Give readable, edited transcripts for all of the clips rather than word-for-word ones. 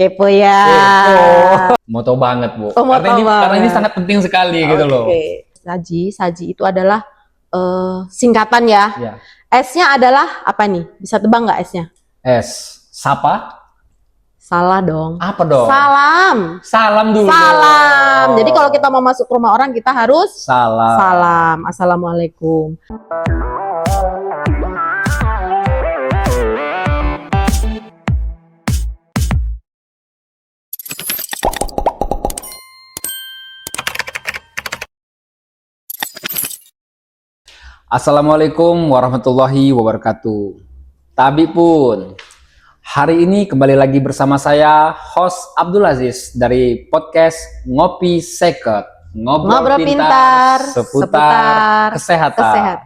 Kepo ya. Mau tahu banget, Bu. Oh, mau tahu Karena ini banget. sangat penting sekali gitu loh. Oke. Saji itu adalah singkatan ya. Ya. S-nya adalah apa nih? Bisa tebak nggak S-nya? S. Sapa? Salah dong. Apa dong? Salam. Salam dulu. Salam. Jadi kalau kita mau masuk ke rumah orang kita harus salam. Salam. Assalamualaikum. Assalamualaikum warahmatullahi wabarakatuh. Tabi pun, hari ini kembali lagi bersama saya, host Abdul Aziz dari podcast Ngopi Secret. Ngobrol pintar seputar kesehatan.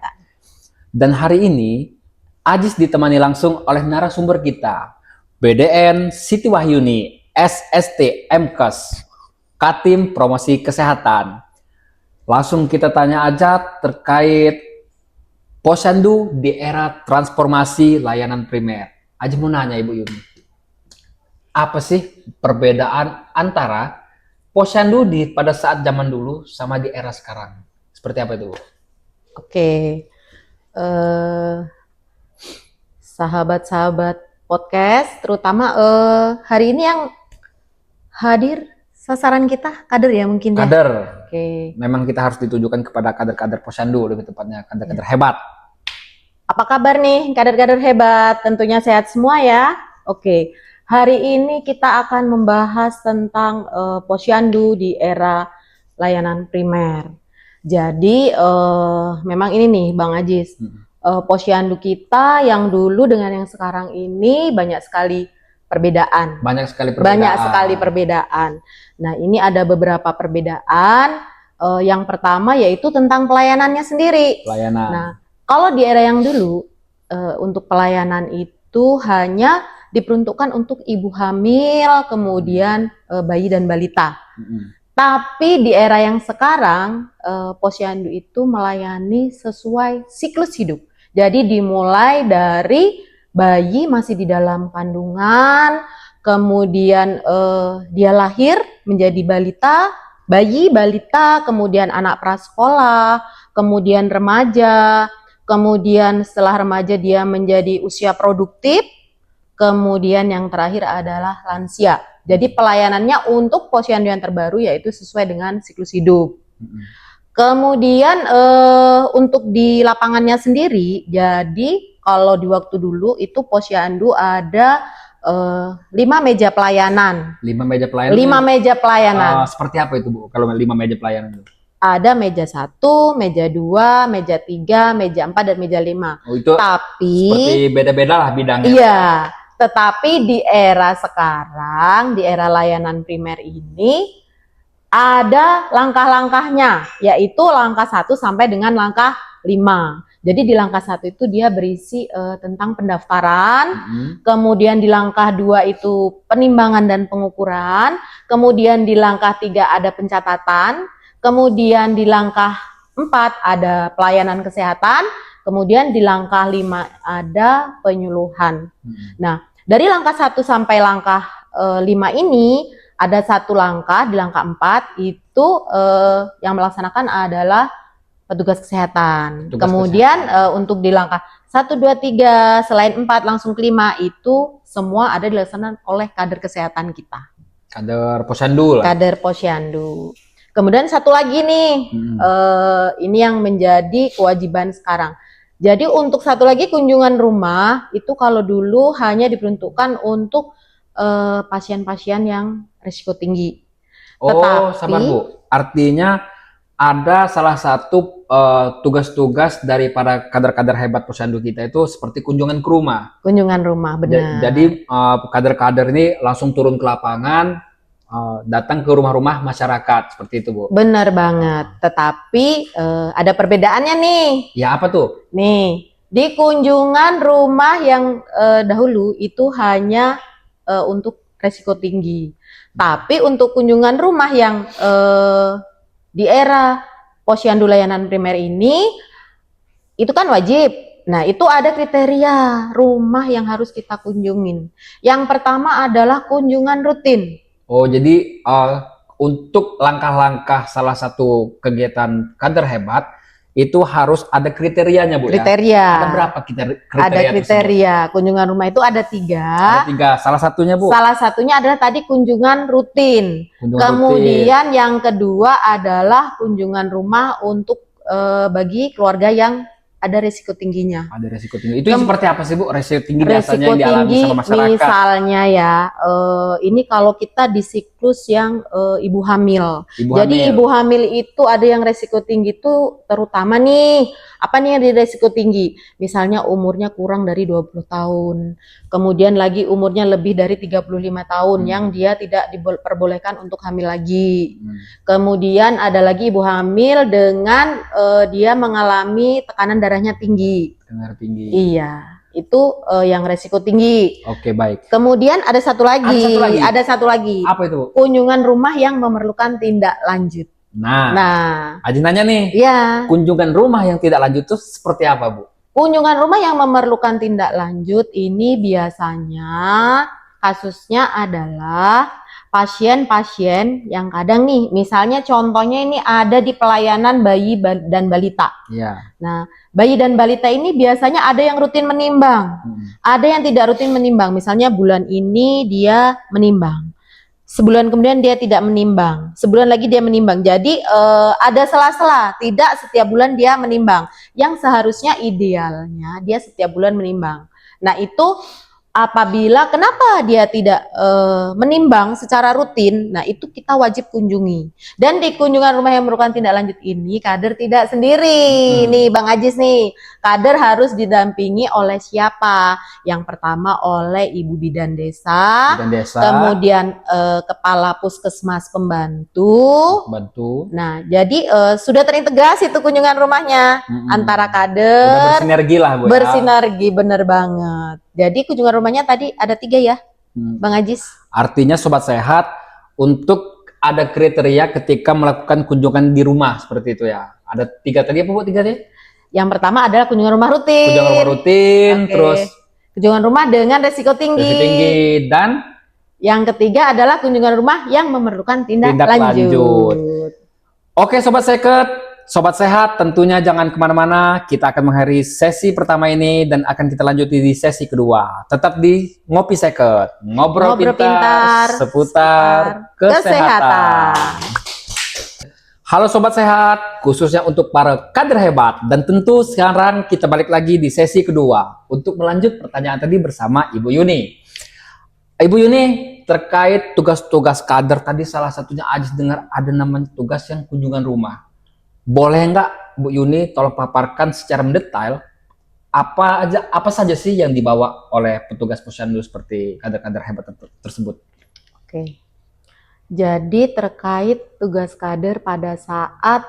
Dan hari ini, Aziz ditemani langsung oleh narasumber kita, BDN Siti Wahyuni, SST MKes, Katim Promosi Kesehatan. Langsung kita tanya aja terkait Posyandu di era transformasi layanan primer. Aja mau nanya Ibu Yuni, apa sih perbedaan antara Posyandu pada saat zaman dulu sama di era sekarang? Seperti apa itu, Bu? Oke, sahabat-sahabat podcast, terutama hari ini yang hadir sasaran kita kader ya mungkin ya. Kader. Oke. Memang kita harus ditujukan kepada kader-kader Posyandu, lebih tepatnya kader-kader hebat. Apa kabar nih kader-kader hebat? Tentunya sehat semua ya. Oke, hari ini kita akan membahas tentang Posyandu di era layanan primer. Jadi memang ini nih Bang Aziz, Posyandu kita yang dulu dengan yang sekarang ini banyak sekali perbedaan. Banyak sekali perbedaan. Nah, ini ada beberapa perbedaan. Yang pertama yaitu tentang pelayanannya sendiri. Pelayanan. Nah, kalau di era yang dulu, untuk pelayanan itu hanya diperuntukkan untuk ibu hamil, kemudian bayi dan balita. Tapi di era yang sekarang, Posyandu itu melayani sesuai siklus hidup. Jadi dimulai dari bayi masih di dalam kandungan, kemudian dia lahir menjadi balita, bayi, balita, kemudian anak prasekolah, kemudian remaja, kemudian setelah remaja dia menjadi usia produktif, kemudian yang terakhir adalah lansia. Jadi pelayanannya untuk Posyandu yang terbaru yaitu sesuai dengan siklus hidup. Kemudian untuk di lapangannya sendiri, jadi kalau di waktu dulu itu Posyandu ada 5 meja pelayanan. 5 meja pelayanan? 5 meja pelayanan. Seperti apa itu, Bu, kalau 5 meja pelayanan itu? Ada meja 1, meja 2, meja 3, meja 4, dan meja 5. Oh, itu tapi seperti beda-beda lah bidangnya. Iya, tetapi di era sekarang, di era layanan primer ini, ada langkah-langkahnya, yaitu langkah 1 sampai dengan langkah 5. Jadi di langkah 1 itu dia berisi tentang pendaftaran, kemudian di langkah 2 itu penimbangan dan pengukuran, kemudian di langkah 3 ada pencatatan, kemudian di langkah 4 ada pelayanan kesehatan, kemudian di langkah 5 ada penyuluhan. Nah, dari langkah 1 sampai langkah 5 ini ada satu langkah, di langkah 4 itu yang melaksanakan adalah petugas kesehatan. Kemudian untuk di langkah 1, 2, 3 selain 4 langsung ke 5 itu semua ada dilaksanakan oleh kader kesehatan kita. Kader Posyandu lah. Kader Posyandu. Kemudian satu lagi nih, ini yang menjadi kewajiban sekarang. Jadi untuk satu lagi kunjungan rumah itu kalau dulu hanya diperuntukkan untuk pasien-pasien yang risiko tinggi. Oh, sabar Bu. Artinya ada salah satu tugas-tugas daripada kader-kader hebat Posyandu kita itu seperti kunjungan ke rumah. Kunjungan rumah, benar. Jadi kader-kader ini langsung turun ke lapangan, datang ke rumah-rumah masyarakat, seperti itu, Bu. Benar banget. Tetapi ada perbedaannya nih. Ya, apa tuh? Nih, di kunjungan rumah yang dahulu itu hanya untuk resiko tinggi. Tapi untuk kunjungan rumah yang di era Posyandu layanan primer ini itu kan wajib. Nah, itu ada kriteria rumah yang harus kita kunjungin. Yang pertama adalah kunjungan rutin. Oh, jadi untuk langkah-langkah salah satu kegiatan kader hebat itu harus ada kriterianya, Bu, ya? Kriteria. Ada berapa kriteria Ada kriteria. Kunjungan rumah itu ada 3. Ada 3. Salah satunya, Bu? Salah satunya adalah tadi kunjungan rutin. rutin. Kemudian yang kedua adalah kunjungan rumah untuk bagi keluarga yang ada risiko tingginya. Ada risiko tinggi. Itu seperti apa sih, Bu? Risiko tinggi biasanya yang dialami tinggi, sama masyarakat. Misalnya ya, ini kalau kita di siklus yang ibu hamil. Jadi ibu hamil itu ada yang risiko tinggi itu terutama nih, apa nih yang di risiko tinggi? Misalnya umurnya kurang dari 20 tahun. Kemudian lagi umurnya lebih dari 35 tahun yang dia tidak diperbolehkan untuk hamil lagi. Kemudian ada lagi ibu hamil dengan dia mengalami tekanan darahnya tinggi. Tekanan tinggi. Iya, itu yang resiko tinggi. Oke, baik. Kemudian ada satu lagi. Ada satu lagi. Apa itu? Kunjungan rumah yang memerlukan tindak lanjut. Nah, Aji nanya nih. Iya. Kunjungan rumah yang tidak lanjut itu seperti apa, Bu? Kunjungan rumah yang memerlukan tindak lanjut ini biasanya kasusnya adalah pasien-pasien yang kadang nih, misalnya contohnya ini ada di pelayanan bayi dan balita. Ya. Nah, bayi dan balita ini biasanya ada yang rutin menimbang, ada yang tidak rutin menimbang. Misalnya bulan ini dia menimbang, sebulan kemudian dia tidak menimbang, sebulan lagi dia menimbang. Jadi ada sela-sela, tidak setiap bulan dia menimbang. Yang seharusnya idealnya dia setiap bulan menimbang. Nah, itu apabila kenapa dia tidak menimbang secara rutin, nah itu kita wajib kunjungi. Dan di kunjungan rumah yang memerlukan tindak lanjut ini, kader tidak sendiri. Nih Bang Ajis nih, kader harus didampingi oleh siapa? Yang pertama oleh Ibu Bidan Desa, kemudian Kepala Puskesmas Pembantu. Nah, jadi sudah terintegrasi itu kunjungan rumahnya antara kader. Udah bersinergi lah, Bu. Bersinergi, bener banget. Jadi kunjungan rumahnya tadi ada 3 ya, Bang Ajis. Artinya Sobat Sehat, untuk ada kriteria ketika melakukan kunjungan di rumah seperti itu ya. Ada 3 tadi apa, Bu? 3 tadi? Yang pertama adalah kunjungan rumah rutin. Kunjungan rumah rutin, terus kunjungan rumah dengan resiko tinggi. Resiko tinggi, dan yang ketiga adalah kunjungan rumah yang memerlukan tindak lanjut. Oke, Sobat Sehat, tentunya jangan kemana-mana. Kita akan mengakhiri sesi pertama ini dan akan kita lanjuti di sesi kedua. Tetap di Ngopi Second, ngobrol pintar seputar kesehatan. Halo Sobat Sehat, khususnya untuk para kader hebat. Dan tentu sekarang kita balik lagi di sesi kedua untuk melanjut pertanyaan tadi bersama Ibu Yuni. Ibu Yuni, terkait tugas-tugas kader tadi, salah satunya Ajis dengar ada namanya tugas yang kunjungan rumah. Boleh nggak Bu Yuni tolong paparkan secara mendetail apa saja sih yang dibawa oleh petugas posyandu seperti kader-kader hebat tersebut? Oke. Jadi terkait tugas kader pada saat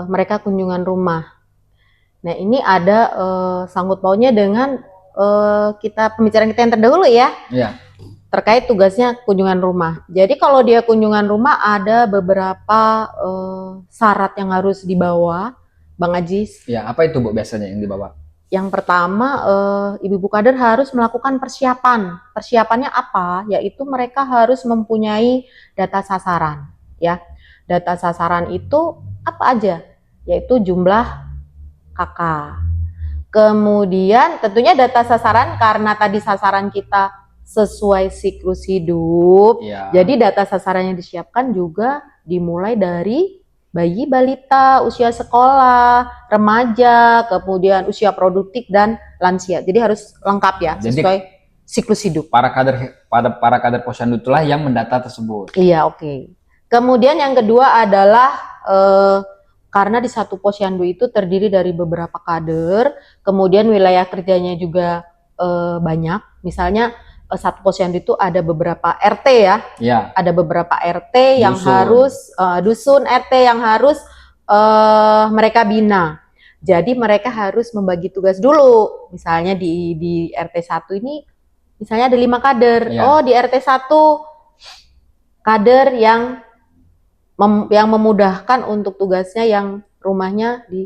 mereka kunjungan rumah. Nah, ini ada sangkut pautnya dengan pembicaraan kita yang terdahulu ya. Iya. Terkait tugasnya kunjungan rumah. Jadi kalau dia kunjungan rumah ada beberapa syarat yang harus dibawa, Bang Ajis. Ya, apa itu Bu biasanya yang dibawa? Yang pertama, ibu-ibu kader harus melakukan persiapan. Persiapannya apa? Yaitu mereka harus mempunyai data sasaran. Ya, data sasaran itu apa aja? Yaitu jumlah kakak. Kemudian tentunya data sasaran karena tadi sasaran kita sesuai siklus hidup. Ya. Jadi data sasaran yang disiapkan juga dimulai dari bayi, balita, usia sekolah, remaja, kemudian usia produktif dan lansia. Jadi harus lengkap ya, sesuai siklus hidup. Para kader posyandu itulah yang mendata tersebut. Iya, oke. Kemudian yang kedua adalah karena di satu posyandu itu terdiri dari beberapa kader, kemudian wilayah kerjanya juga banyak. Misalnya satu posyandu itu ada beberapa RT ya. Ada beberapa RT yang harus dusun RT yang harus mereka bina. Jadi mereka harus membagi tugas dulu. Misalnya di RT 1 ini misalnya ada 5 kader. Ya. Oh, di RT 1 kader yang memudahkan untuk tugasnya yang rumahnya di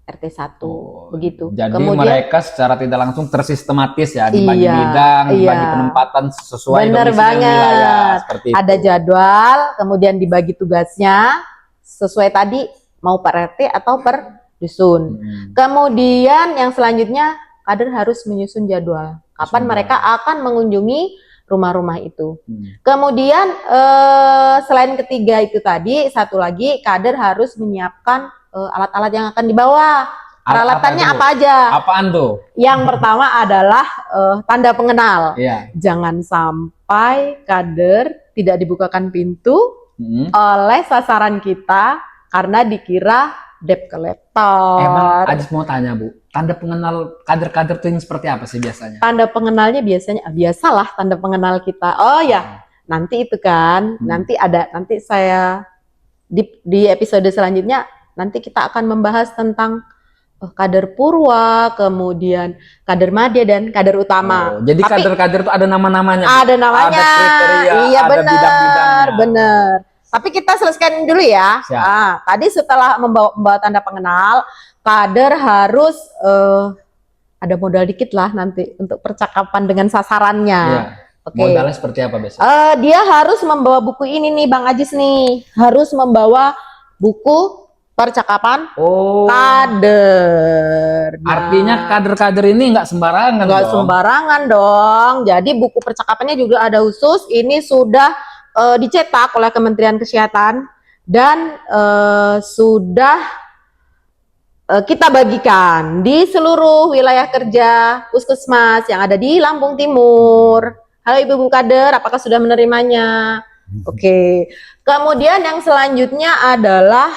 RT 1 begitu. Jadi Kemudian mereka secara tidak langsung tersistematis ya, dibagi Iya, bidang, dibagi iya. penempatan sesuai bener domisili wilayah banget. seperti Ada itu. jadwal, kemudian dibagi tugasnya sesuai tadi mau per RT atau per dusun. Kemudian yang selanjutnya kader harus menyusun jadwal kapan mereka akan mengunjungi rumah-rumah itu. Kemudian selain ketiga itu tadi, satu lagi kader harus menyiapkan alat-alat yang akan dibawa. Peralatannya apa aja? Apaan tuh? Yang pertama adalah tanda pengenal. Iya. Jangan sampai kader tidak dibukakan pintu oleh sasaran kita karena dikira debt collector. Emang Ajis mau tanya Bu, tanda pengenal kader-kader itu yang seperti apa sih biasanya? Tanda pengenalnya biasalah tanda pengenal kita. Oh ya, nanti itu kan, nanti saya di episode selanjutnya nanti kita akan membahas tentang kader purwa, kemudian kader madya dan kader utama. Jadi kader-kader itu ada nama-namanya. Ada namanya. Ada kriteria, iya, ada bidang-bidangnya. Bener. Tapi kita selesaikan dulu ya. Tadi setelah membawa tanda pengenal, kader harus ada modal dikit lah nanti untuk percakapan dengan sasarannya. Iya. Modalnya seperti apa biasanya? Dia harus membawa buku ini nih Bang Ajis nih. Harus membawa buku percakapan kader. Artinya kader-kader ini nggak sembarangan dong. Nggak sembarangan dong. Jadi buku percakapannya juga ada khusus. Ini sudah dicetak oleh Kementerian Kesehatan dan sudah kita bagikan di seluruh wilayah kerja puskesmas yang ada di Lampung Timur. Halo ibu-ibu kader, apakah sudah menerimanya? Oke. Kemudian yang selanjutnya adalah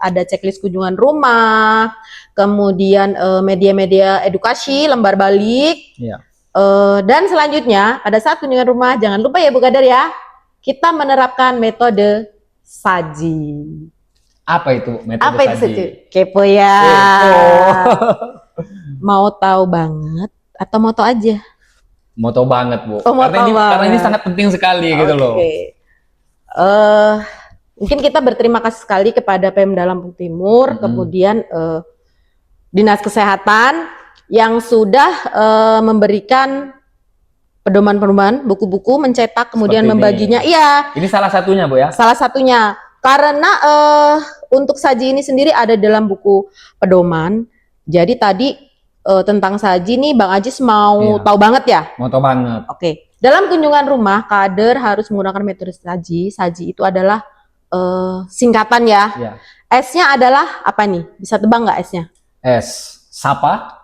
ada checklist kunjungan rumah, kemudian media-media edukasi, lembar balik, dan selanjutnya pada saat kunjungan rumah jangan lupa ya Bu Kader ya, kita menerapkan metode saji. Apa itu metode Apa itu saji? Kepo ya. Mau tahu banget atau mau tahu aja? Mau tahu banget Bu. Karena ini sangat penting sekali gitu loh. Mungkin kita berterima kasih sekali kepada Pemda Lampung Timur, kemudian Dinas Kesehatan yang sudah memberikan pedoman-pedoman, buku-buku, mencetak, kemudian seperti membaginya. Iya. Ini salah satunya Bu ya? Salah satunya. Karena untuk saji ini sendiri ada dalam buku pedoman. Jadi tadi tentang saji nih Bang Ajis mau tahu banget ya? Mau tahu banget. Oke. Dalam kunjungan rumah, kader harus menggunakan metode saji. Saji itu adalah singkatan ya. S-nya adalah apa nih? Bisa tebak nggak S-nya? S. Sapa?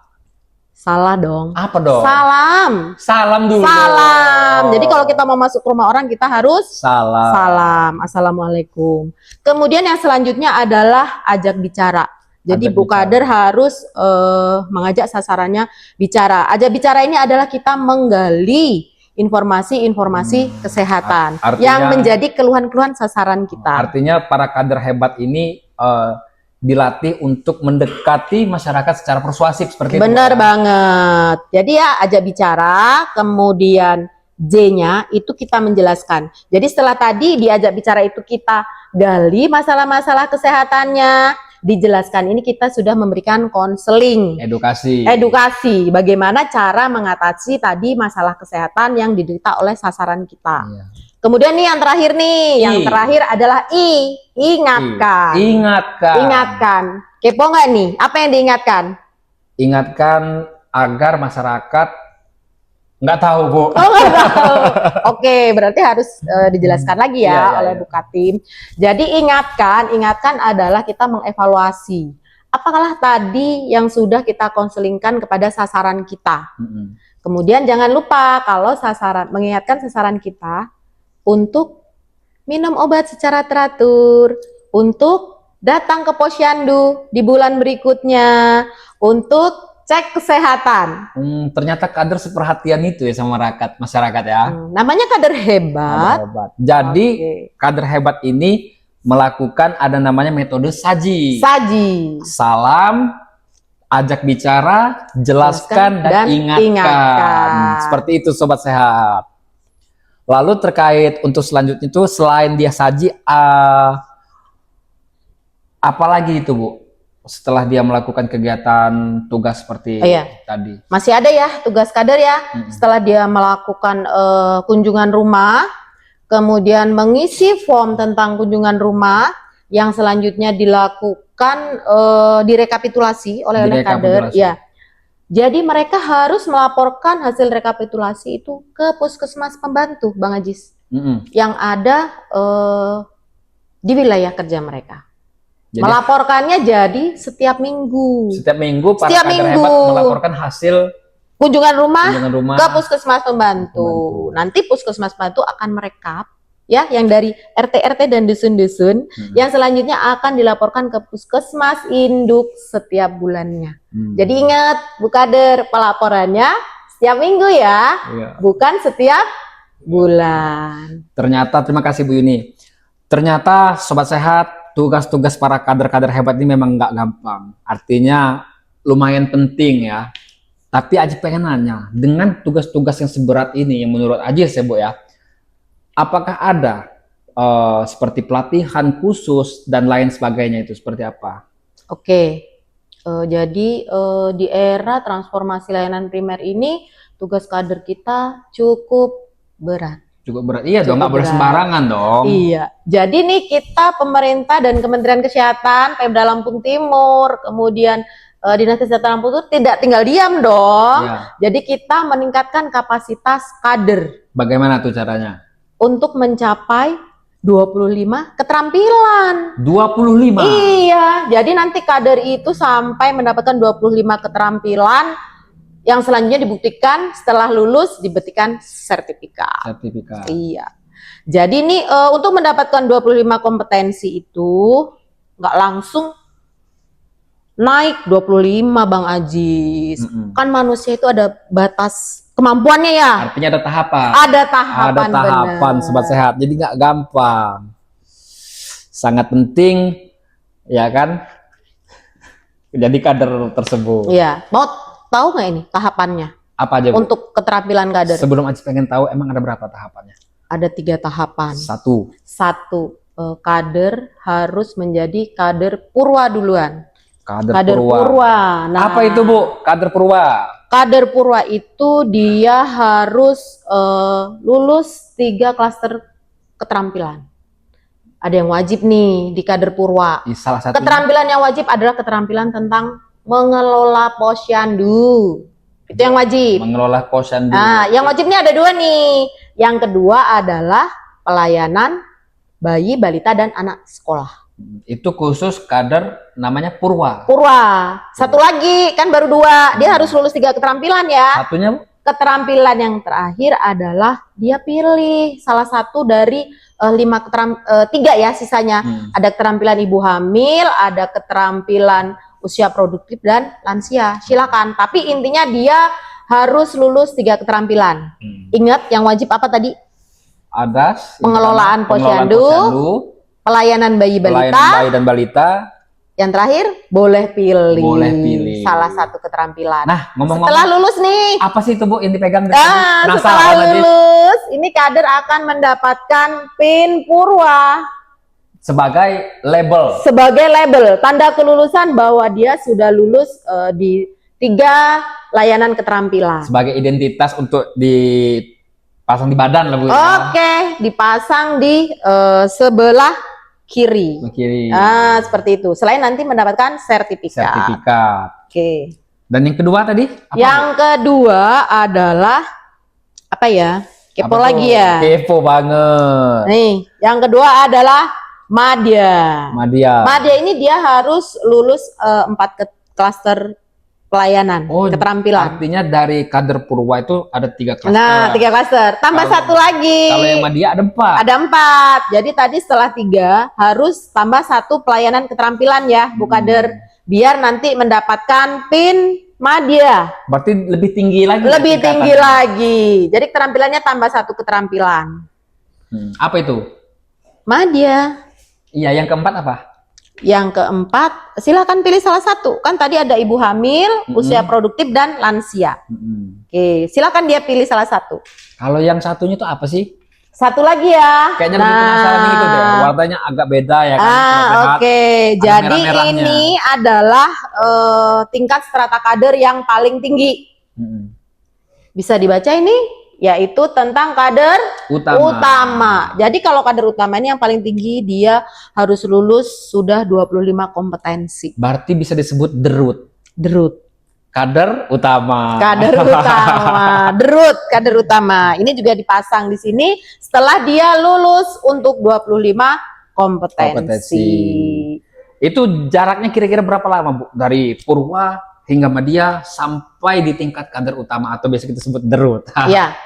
Salah dong. Apa dong? Salam. Salam dulu. Salam. Jadi kalau kita mau masuk ke rumah orang kita harus salam. Salam. Assalamualaikum. Kemudian yang selanjutnya adalah ajak bicara. Jadi Bu Kader harus mengajak sasarannya bicara. Ajak bicara ini adalah kita menggali informasi-informasi kesehatan yang menjadi keluhan-keluhan sasaran kita. Artinya para kader hebat ini dilatih untuk mendekati masyarakat secara persuasif seperti itu. Benar banget. Jadi ya ajak bicara, kemudian J-nya itu kita menjelaskan. Jadi setelah tadi diajak bicara itu kita gali masalah-masalah kesehatannya, dijelaskan. Ini kita sudah memberikan konseling, edukasi bagaimana cara mengatasi tadi masalah kesehatan yang diderita oleh sasaran kita. Kemudian nih yang terakhir nih, yang terakhir adalah I, ingatkan. Ingatkan. Kepo nggak nih? Apa yang diingatkan? Ingatkan agar masyarakat nggak tahu Bu. Oh, nggak tahu. Oke, berarti harus dijelaskan lagi ya oleh Bu Katim. Jadi ingatkan adalah kita mengevaluasi. Apakah tadi yang sudah kita konselingkan kepada sasaran kita. Kemudian jangan lupa kalau mengingatkan sasaran kita untuk minum obat secara teratur, untuk datang ke posyandu di bulan berikutnya, untuk cek kesehatan. Ternyata kader seperhatian itu ya sama masyarakat ya. Namanya kader hebat. Jadi kader hebat ini melakukan ada namanya metode saji. Salam, ajak bicara, jelaskan dan ingatkan. Seperti itu Sobat Sehat. Lalu terkait untuk selanjutnya itu selain dia saji, apalagi itu Bu? setelah dia melakukan kegiatan tugas seperti tadi? Masih ada ya tugas kader ya. Setelah dia melakukan kunjungan rumah, kemudian mengisi form tentang kunjungan rumah, yang selanjutnya dilakukan direkapitulasi oleh kader. Ya. Jadi mereka harus melaporkan hasil rekapitulasi itu ke puskesmas pembantu, Bang Ajis, yang ada di wilayah kerja mereka. Jadi, melaporkannya jadi setiap minggu. Setiap minggu para kader hebat melaporkan hasil kunjungan rumah ke puskesmas pembantu. Nanti puskesmas pembantu akan merekap ya yang dari RT-RT dan dusun-dusun, yang selanjutnya akan dilaporkan ke puskesmas induk setiap bulannya. Jadi ingat Bu Kader, pelaporannya setiap minggu ya, bukan setiap bulan. Ternyata, terima kasih Bu Yuni. Ternyata Sobat Sehat, tugas-tugas para kader-kader hebat ini memang nggak gampang. Artinya lumayan penting ya. Tapi Aji pengen nanya, dengan tugas-tugas yang seberat ini, yang menurut Aji ya Bu ya, apakah ada seperti pelatihan khusus dan lain sebagainya, itu seperti apa? Oke, jadi di era transformasi layanan primer ini tugas kader kita cukup berat. Cukup berat, iya dong, nggak boleh sembarangan dong. Iya, jadi nih kita pemerintah dan Kementerian Kesehatan, Pemda Lampung Timur, kemudian Dinas Kesehatan Lampung Timur tidak tinggal diam dong. Jadi kita meningkatkan kapasitas kader. Bagaimana tuh caranya? Untuk mencapai 25 keterampilan. 25? Iya, jadi nanti kader itu sampai mendapatkan 25 keterampilan yang selanjutnya dibuktikan setelah lulus diberikan sertifikat. Iya. Jadi ini untuk mendapatkan 25 kompetensi itu nggak langsung naik 25 Bang Ajis. Kan manusia itu ada batas kemampuannya ya. Artinya ada tahapan. Ada tahapan. Ada tahapan, Sobat Sehat. Jadi nggak gampang. Sangat penting, ya kan? Jadi kader tersebut. Iya. Mau tahu nggak ini tahapannya? Apa aja Bu? Untuk keterampilan kader. Sebelum Aji pengen tahu, emang ada berapa tahapannya? Ada 3 tahapan. Satu, kader harus menjadi kader purwa duluan. Kader purwa. Nah, apa itu Bu? Kader purwa. Kader purwa itu dia harus lulus 3 klaster keterampilan. Ada yang wajib nih di kader purwa. Salah satu keterampilan yang wajib adalah keterampilan tentang mengelola posyandu. Itu yang wajib. Mengelola posyandu. Nah, yang wajibnya ada 2 nih. Yang kedua adalah pelayanan bayi, balita, dan anak sekolah. Itu khusus kader namanya purwa. Purwa. Satu lagi, kan baru 2. Dia harus lulus 3 keterampilan ya. Satunya Bu? Keterampilan yang terakhir adalah dia pilih salah satu dari 3 ya sisanya. Ada keterampilan ibu hamil, ada keterampilan usia produktif dan lansia. Silakan. Tapi intinya dia harus lulus 3 keterampilan. Ingat yang wajib apa tadi? Ada pengelolaan posyandu, pelayanan bayi dan balita. Yang terakhir boleh pilih salah satu keterampilan. Nah, ngomong-ngomong, setelah lulus nih, apa sih itu Bu yang dipegang? Setelah lulus, ini kader akan mendapatkan PIN Purwa sebagai label. Sebagai label, tanda kelulusan bahwa dia sudah lulus di 3 layanan keterampilan. Sebagai identitas untuk dipasang di badan lah Bu. Oke, dipasang di sebelah kiri. Seperti itu. Selain nanti mendapatkan sertifikat. Oke. Dan yang kedua tadi? Yang kedua adalah apa ya? Kepo lagi ya. Kepo banget. Nih, yang kedua adalah madya. Madya ini dia harus lulus 4 klaster pelayanan, keterampilan. Artinya dari kader purwa itu ada 3 klaster. Nah, 3 klaster. Tambah satu lagi. Kalau yang madya ada 4. Ada 4. Jadi tadi setelah 3 harus tambah 1 pelayanan keterampilan ya, Bu Kader. Biar nanti mendapatkan PIN madya. Berarti lebih tinggi lagi. Lebih tinggi lagi. Jadi keterampilannya tambah 1 keterampilan. Apa itu? Madya. Iya, yang keempat apa? Yang keempat, silakan pilih salah satu. Kan tadi ada ibu hamil, usia produktif, dan lansia. Oke, silakan dia pilih salah satu. Kalau yang satunya itu apa sih? Satu lagi ya. Kayaknya lebih penasaran itu deh. Warnanya agak beda ya kan. Oke. Ada Jadi merah-merahnya. ini adalah tingkat strata kader yang paling tinggi. Bisa dibaca ini, yaitu tentang kader utama. Jadi kalau kader utama ini yang paling tinggi, dia harus lulus sudah 25 kompetensi. Berarti bisa disebut derut. Derut. Kader utama. Kader utama. Derut, kader utama. Ini juga dipasang di sini setelah dia lulus untuk 25 kompetensi. Itu jaraknya kira-kira berapa lama, Bu? Dari Purwa hingga Madya sampai di tingkat kader utama atau biasa kita sebut derut. Iya.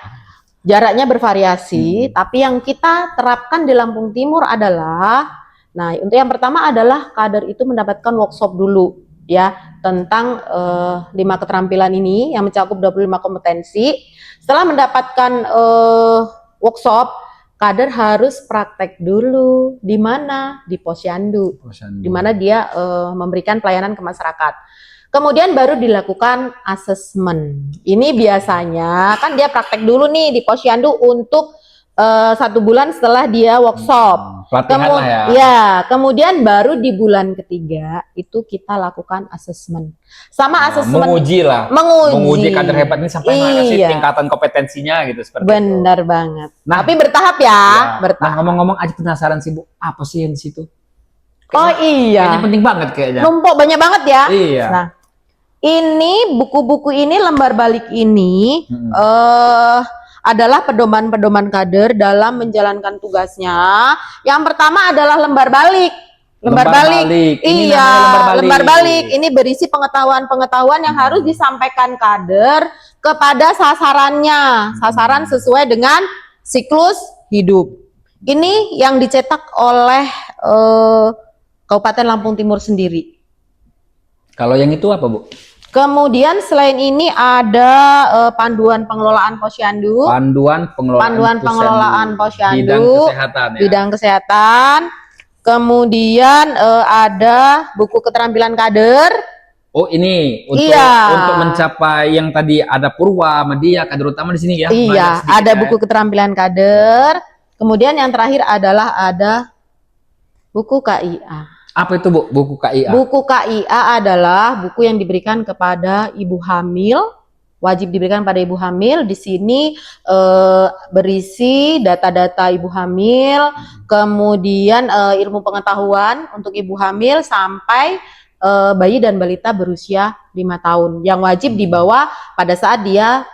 Jaraknya bervariasi, tapi yang kita terapkan di Lampung Timur adalah, nah untuk yang pertama adalah kader itu mendapatkan workshop dulu ya tentang 5 keterampilan ini yang mencakup 25 kompetensi. Setelah mendapatkan workshop, kader harus praktek dulu di mana? Di Posyandu. Di mana dia memberikan pelayanan ke masyarakat. Kemudian baru dilakukan asesmen. Ini biasanya kan dia praktek dulu nih di Posyandu untuk 1 bulan setelah dia workshop. Pelatihan lah ya. Ya, kemudian baru di bulan ketiga itu kita lakukan asesmen. Sama asesmen menguji lah. Menguji kader hebat ini sampai mana sih tingkatan kompetensinya gitu seperti Benar itu. banget. Nah, tapi bertahap ya, bertahap. Nah, ngomong-ngomong aja penasaran sih, Bu, apa sih yang di situ? Kayaknya penting banget kayaknya. Numpuk banyak banget ya. Iya. Nah, ini buku-buku ini, lembar balik ini adalah pedoman-pedoman kader dalam menjalankan tugasnya. Yang pertama adalah lembar balik. Lembar balik. Iya, lembar balik. Ini berisi pengetahuan-pengetahuan yang harus disampaikan kader kepada sasarannya. Sasaran sesuai dengan siklus hidup. Ini yang dicetak oleh Kabupaten Lampung Timur sendiri. Kalau yang itu apa, Bu? Kemudian selain ini ada panduan pengelolaan Posyandu. Panduan pengelolaan Posyandu. Bidang kesehatan ya. Bidang kesehatan. Kemudian ada buku keterampilan kader. Oh, ini untuk mencapai yang tadi ada Purwa, Madya, kader utama di sini ya. Iya, ada buku keterampilan kader. Kemudian yang terakhir adalah ada buku KIA. Apa itu, Bu? Buku KIA? Buku KIA adalah buku yang diberikan kepada ibu hamil, wajib diberikan pada ibu hamil. Di sini berisi data-data ibu hamil, kemudian ilmu pengetahuan untuk ibu hamil sampai bayi dan balita berusia 5 tahun yang wajib dibawa pada saat dia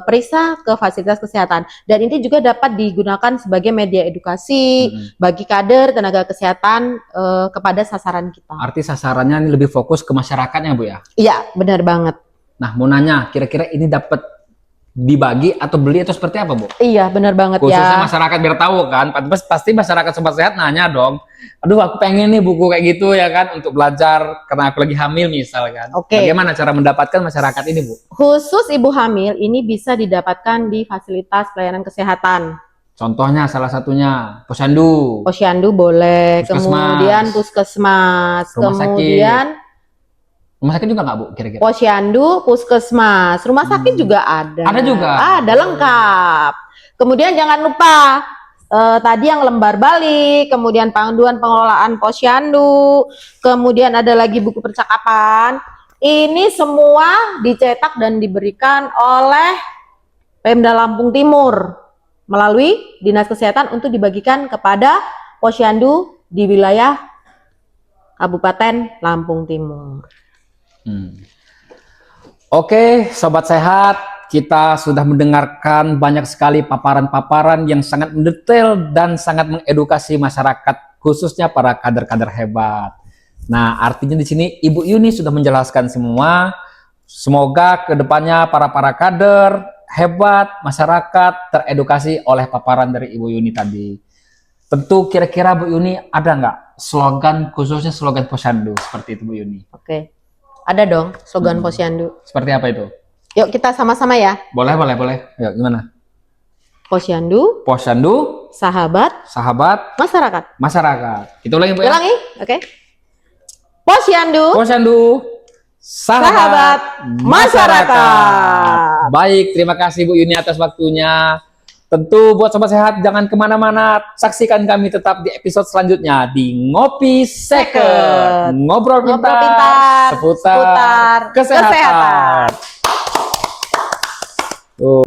periksa ke fasilitas kesehatan. Dan ini juga dapat digunakan sebagai media edukasi bagi kader tenaga kesehatan kepada sasaran kita. Arti sasarannya ini lebih fokus ke masyarakatnya, Bu ya? Iya, benar banget. Nah, mau nanya, kira-kira ini dapat dibagi atau beli atau seperti apa, Bu? Iya, benar banget. Khususnya masyarakat biar tahu kan, pasti masyarakat Sobat Sehat nanya dong, aduh aku pengen nih buku kayak gitu ya kan, untuk belajar karena aku lagi hamil misal kan. Bagaimana cara mendapatkan masyarakat ini, Bu? Khusus ibu hamil ini bisa didapatkan di fasilitas pelayanan kesehatan. Contohnya salah satunya Posyandu. Posyandu boleh, kemudian puskesmas, kemudian rumah sakit juga nggak, Bu, kira-kira? Posyandu, puskesmas, rumah sakit juga ada. Ada juga? Ada, lengkap. Kemudian jangan lupa tadi yang lembar balik, kemudian panduan pengelolaan Posyandu, kemudian ada lagi buku percakapan. Ini semua dicetak dan diberikan oleh Pemda Lampung Timur melalui Dinas Kesehatan untuk dibagikan kepada Posyandu di wilayah Kabupaten Lampung Timur. Oke, Sobat Sehat, kita sudah mendengarkan banyak sekali paparan-paparan yang sangat mendetail dan sangat mengedukasi masyarakat, khususnya para kader-kader hebat. Nah, artinya di sini Ibu Yuni sudah menjelaskan semua. Semoga kedepannya para kader hebat, masyarakat teredukasi oleh paparan dari Ibu Yuni tadi. Tentu kira-kira Bu Yuni ada nggak slogan, khususnya slogan Posyandu seperti itu, Bu Yuni? Oke. Ada dong slogan Posyandu. Seperti apa itu? Yuk kita sama-sama ya. Boleh. Yuk, gimana? Posyandu. Posyandu. Sahabat. Masyarakat. Kita ulangi, Bu ya? Ulangi, oke. Posyandu. Sahabat masyarakat. Baik, terima kasih Bu Yuni atas waktunya. Tentu buat Sobat Sehat jangan kemana-mana, saksikan kami tetap di episode selanjutnya di Ngopi Second. Ngobrol pintar seputar kesehatan. Tuh.